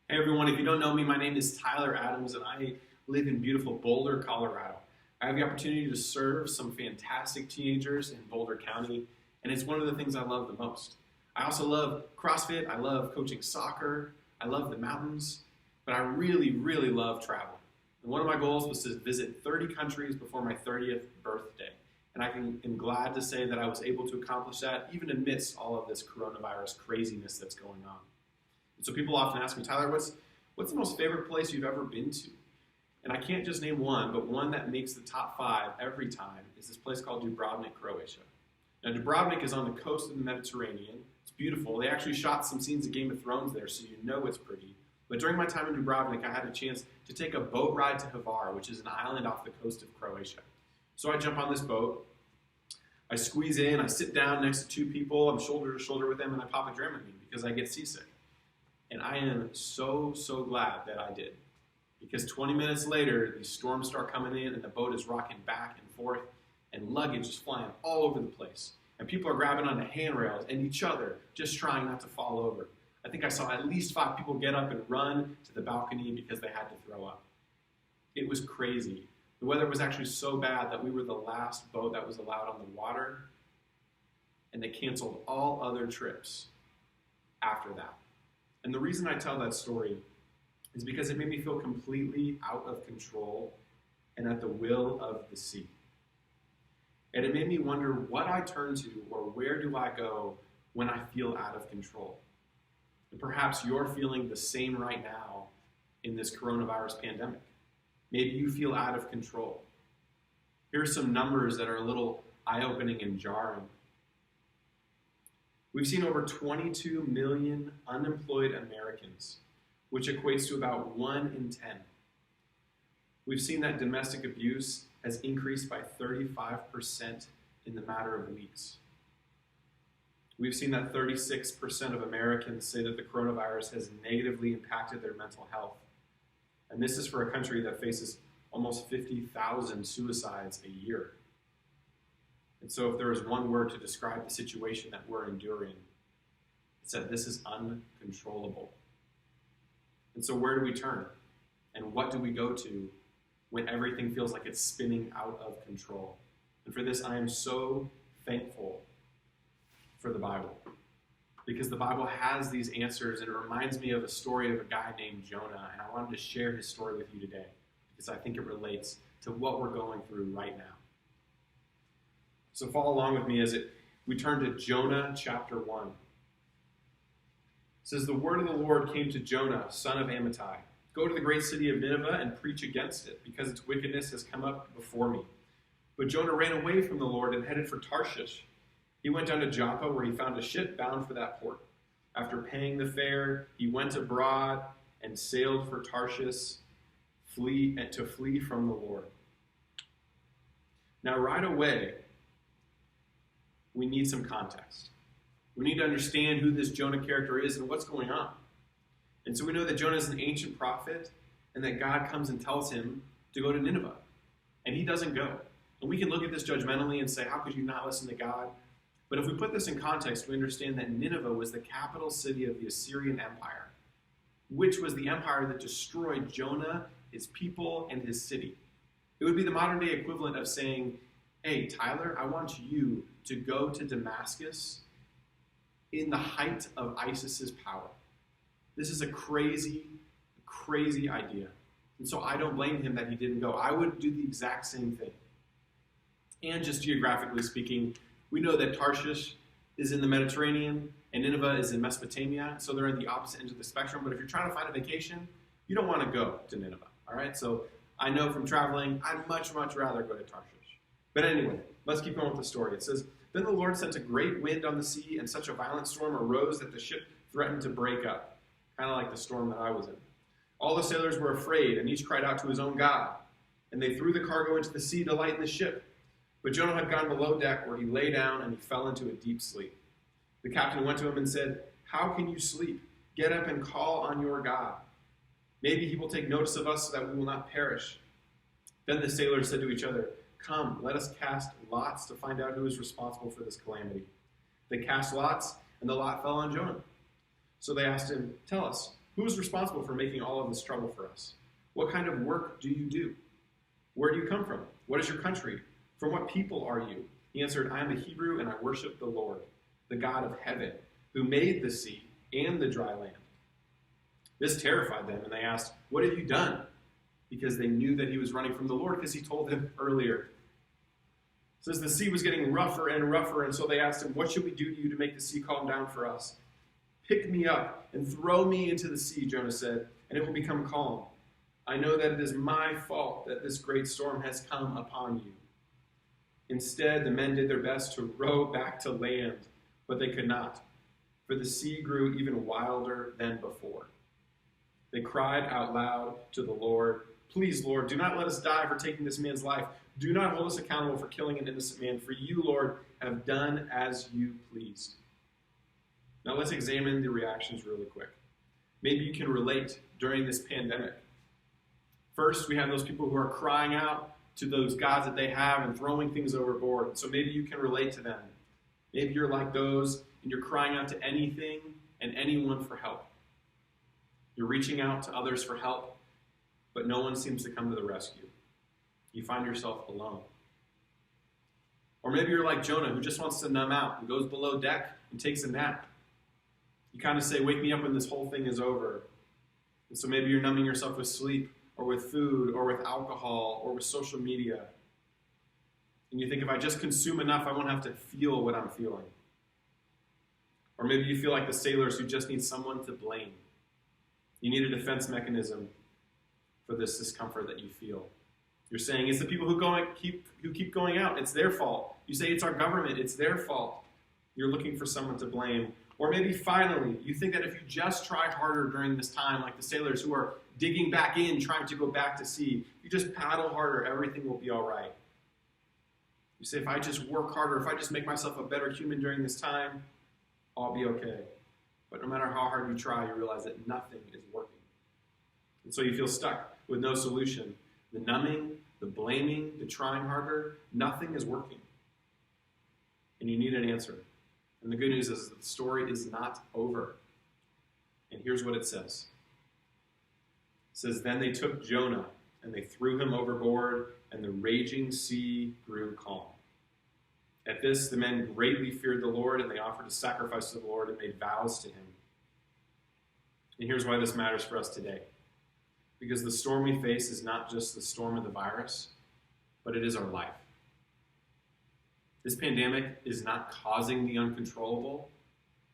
Hey everyone, if you don't know me, my name is Tyler Adams and I live in beautiful Boulder, Colorado. I have the opportunity to serve some fantastic teenagers in Boulder County, and it's one of the things I love the most. I also love CrossFit, I love coaching soccer, I love the mountains, but I really, really love traveling. And one of my goals was to visit 30 countries before my 30th birthday. And am glad to say that I was able to accomplish that even amidst all of this coronavirus craziness that's going on. And so people often ask me, Tyler, what's the most favorite place you've ever been to? And I can't just name one, but one that makes the top 5 every time is this place called Dubrovnik, Croatia. Now, Dubrovnik is on the coast of the Mediterranean. It's beautiful. They actually shot some scenes of Game of Thrones there, so you know it's pretty. But during my time in Dubrovnik, I had a chance to take a boat ride to Hvar, which is an island off the coast of Croatia. So I jump on this boat, I squeeze in, I sit down next to 2 people, I'm shoulder to shoulder with them, and I pop a Dramamine because I get seasick. And I am so glad that I did. Because 20 minutes later, these storms start coming in and the boat is rocking back and forth and luggage is flying all over the place. And people are grabbing onto handrails and each other, just trying not to fall over. I think I saw at least 5 people get up and run to the balcony because they had to throw up. It was crazy. The weather was actually so bad that we were the last boat that was allowed on the water, and they canceled all other trips after that. And the reason I tell that story is because it made me feel completely out of control and at the will of the sea. And it made me wonder what I turn to or where do I go when I feel out of control. And perhaps you're feeling the same right now in this coronavirus pandemic. Maybe you feel out of control. Here are some numbers that are a little eye-opening and jarring. We've seen over 22 million unemployed Americans, which equates to about 1 in 10. We've seen that domestic abuse has increased by 35% in the matter of weeks. We've seen that 36% of Americans say that the coronavirus has negatively impacted their mental health. And this is for a country that faces almost 50,000 suicides a year. And so if there is one word to describe the situation that we're enduring, it's that this is uncontrollable. And so where do we turn? And what do we go to when everything feels like it's spinning out of control? And for this, I am so thankful for the Bible. Because the Bible has these answers, and it reminds me of a story of a guy named Jonah. And I wanted to share his story with you today, because I think it relates to what we're going through right now. So follow along with me as we turn to Jonah chapter 1. It says, "The word of the Lord came to Jonah, son of Amittai. Go to the great city of Nineveh and preach against it, because its wickedness has come up before me." But Jonah ran away from the Lord and headed for Tarshish. He went down to Joppa, where he found a ship bound for that port. After paying the fare, he went abroad and sailed for Tarshish, to flee from the Lord. Now, right away, we need some context. We need to understand who this Jonah character is and what's going on. And so we know that Jonah is an ancient prophet and that God comes and tells him to go to Nineveh. And he doesn't go. And we can look at this judgmentally and say, how could you not listen to God? But if we put this in context, we understand that Nineveh was the capital city of the Assyrian Empire, which was the empire that destroyed Jonah, his people, and his city. It would be the modern day equivalent of saying, hey, Tyler, I want you to go to Damascus in the height of ISIS's power. This is a crazy idea. And so I don't blame him that he didn't go. I would do the exact same thing. And just geographically speaking, we know that Tarshish is in the Mediterranean and Nineveh is in Mesopotamia, so they're at the opposite ends of the spectrum. But if you're trying to find a vacation, you don't want to go to Nineveh, all right? So I know from traveling, I'd much rather go to Tarshish. But anyway, let's keep going with the story. It says, "Then the Lord sent a great wind on the sea, and such a violent storm arose that the ship threatened to break up," kind of like the storm that I was in. "All the sailors were afraid, and each cried out to his own God. And they threw the cargo into the sea to lighten the ship. But Jonah had gone below deck, where he lay down, and he fell into a deep sleep. The captain went to him and said, 'How can you sleep? Get up and call on your God. Maybe he will take notice of us so that we will not perish.' Then the sailors said to each other, 'Come, let us cast lots to find out who is responsible for this calamity.' They cast lots, and the lot fell on Jonah. So they asked him, 'Tell us, Who's responsible for making all of this trouble for us? What kind of work do you do? Where do you come from? What is your country? From what people are you? He answered, I am a Hebrew, and I worship the Lord, the God of heaven, who made the sea and the dry land. This terrified them, and they asked, what have you done? Because they knew that he was running from the Lord, because he told them earlier. It says the sea was getting rougher and rougher, and so they asked him, what should we do to you to make the sea calm down for us? Pick me up and throw me into the sea, Jonah said, and it will become calm. I know that it is my fault that this great storm has come upon you. Instead, the men did their best to row back to land, but they could not, for the sea grew even wilder than before. They cried out loud to the Lord, please, Lord, do not let us die for taking this man's life. Do not hold us accountable for killing an innocent man, for you, Lord, have done as you pleased. Now let's examine the reactions really quick. Maybe you can relate during this pandemic. First, we have those people who are crying out to those gods that they have and throwing things overboard. So maybe you can relate to them. Maybe you're like those and you're crying out to anything and anyone for help. You're reaching out to others for help, but no one seems to come to the rescue. You find yourself alone. Or maybe you're like Jonah, who just wants to numb out and goes below deck and takes a nap. You kind of say, wake me up when this whole thing is over. And so maybe you're numbing yourself with sleep, or with food, or with alcohol, or with social media. And you think, if I just consume enough, I won't have to feel what I'm feeling. Or maybe you feel like the sailors who just need someone to blame. You need a defense mechanism for this discomfort that you feel. You're saying, it's the people who keep going out. It's their fault. You say, it's our government. It's their fault. You're looking for someone to blame. Or maybe finally, you think that if you just try harder during this time, like the sailors who are digging back in, trying to go back to sea, if you just paddle harder, everything will be all right. You say, if I just work harder, if I just make myself a better human during this time, I'll be okay. But no matter how hard you try, you realize that nothing is working. And so you feel stuck with no solution. The numbing, the blaming, the trying harder, nothing is working. And you need an answer. And the good news is that the story is not over. And here's what it says. It says, then they took Jonah and they threw him overboard, and the raging sea grew calm. At this, the men greatly feared the Lord, and they offered a sacrifice to the Lord and made vows to him. And here's why this matters for us today. Because the storm we face is not just the storm of the virus, but it is our life. This pandemic is not causing the uncontrollable.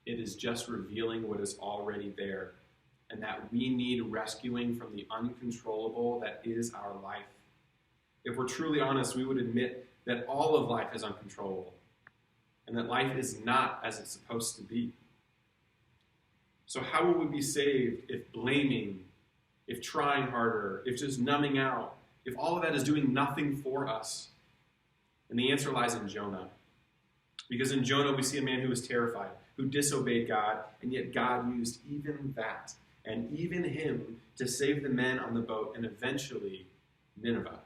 It is just revealing what is already there, and that we need rescuing from the uncontrollable that is our life. If we're truly honest, we would admit that all of life is uncontrollable, and that life is not as it's supposed to be. So how will we be saved if blaming, if trying harder, if just numbing out, if all of that is doing nothing for us? And the answer lies in Jonah. Because in Jonah, we see a man who was terrified, who disobeyed God, and yet God used even that, and even him, to save the men on the boat, and eventually Nineveh.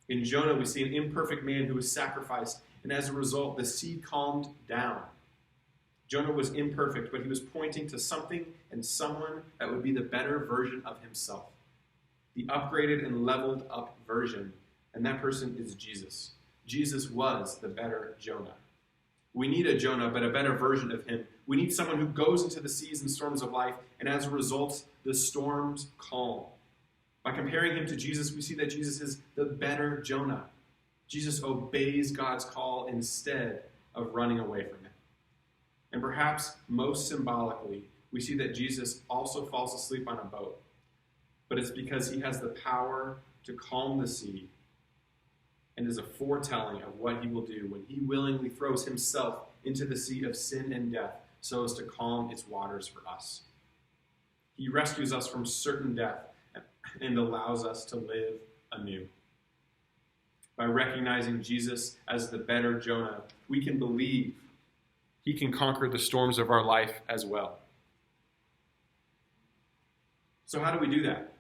In Jonah, we see an imperfect man who was sacrificed, and as a result, the sea calmed down. Jonah was imperfect, but he was pointing to something and someone that would be the better version of himself, the upgraded and leveled up version, and that person is Jesus. Jesus was the better Jonah. We need a Jonah, but a better version of him. We need someone who goes into the seas and storms of life, and as a result, the storms calm. By comparing him to Jesus, we see that Jesus is the better Jonah. Jesus obeys God's call instead of running away from him. And perhaps most symbolically, we see that Jesus also falls asleep on a boat. But it's because he has the power to calm the sea, and is a foretelling of what he will do when he willingly throws himself into the sea of sin and death so as to calm its waters for us. He rescues us from certain death and allows us to live anew. By recognizing Jesus as the better Jonah, we can believe he can conquer the storms of our life as well. So how do we do that?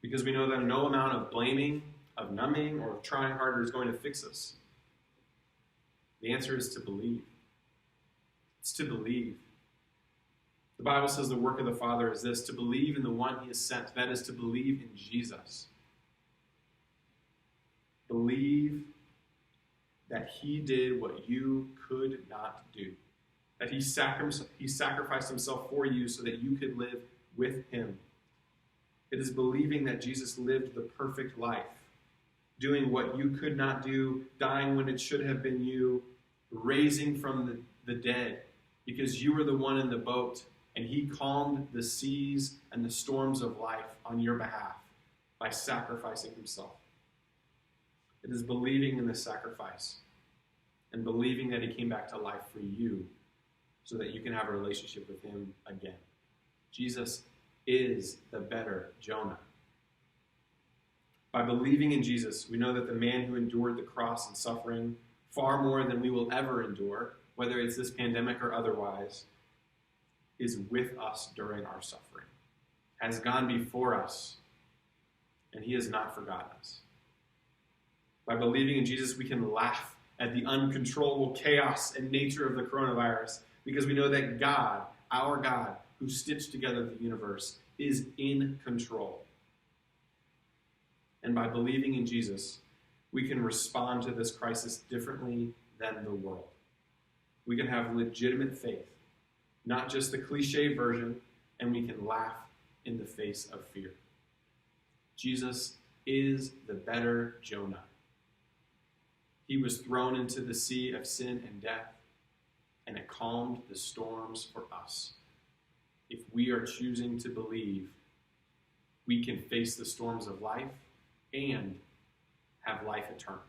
Because we know that no amount of blaming, of numbing, or of trying harder is going to fix us. The answer is to believe. It's to believe. The Bible says the work of the Father is this, to believe in the one he has sent. That is to believe in Jesus. Believe that he did what you could not do. That he sacrificed himself for you so that you could live with him. It is believing that Jesus lived the perfect life, doing what you could not do, dying when it should have been you, raising from the dead, because you were the one in the boat, and he calmed the seas and the storms of life on your behalf by sacrificing himself. It is believing in the sacrifice and believing that he came back to life for you so that you can have a relationship with him again. Jesus is the better Jonah. By believing in Jesus, we know that the man who endured the cross and suffering far more than we will ever endure, whether it's this pandemic or otherwise, is with us during our suffering, has gone before us, and he has not forgotten us. By believing in Jesus, we can laugh at the uncontrollable chaos and nature of the coronavirus because we know that God, our God, who stitched together the universe, is in control. And by believing in Jesus, we can respond to this crisis differently than the world. We can have legitimate faith, not just the cliche version, and we can laugh in the face of fear. Jesus is the better Jonah. He was thrown into the sea of sin and death, and it calmed the storms for us. If we are choosing to believe, we can face the storms of life and have life eternal.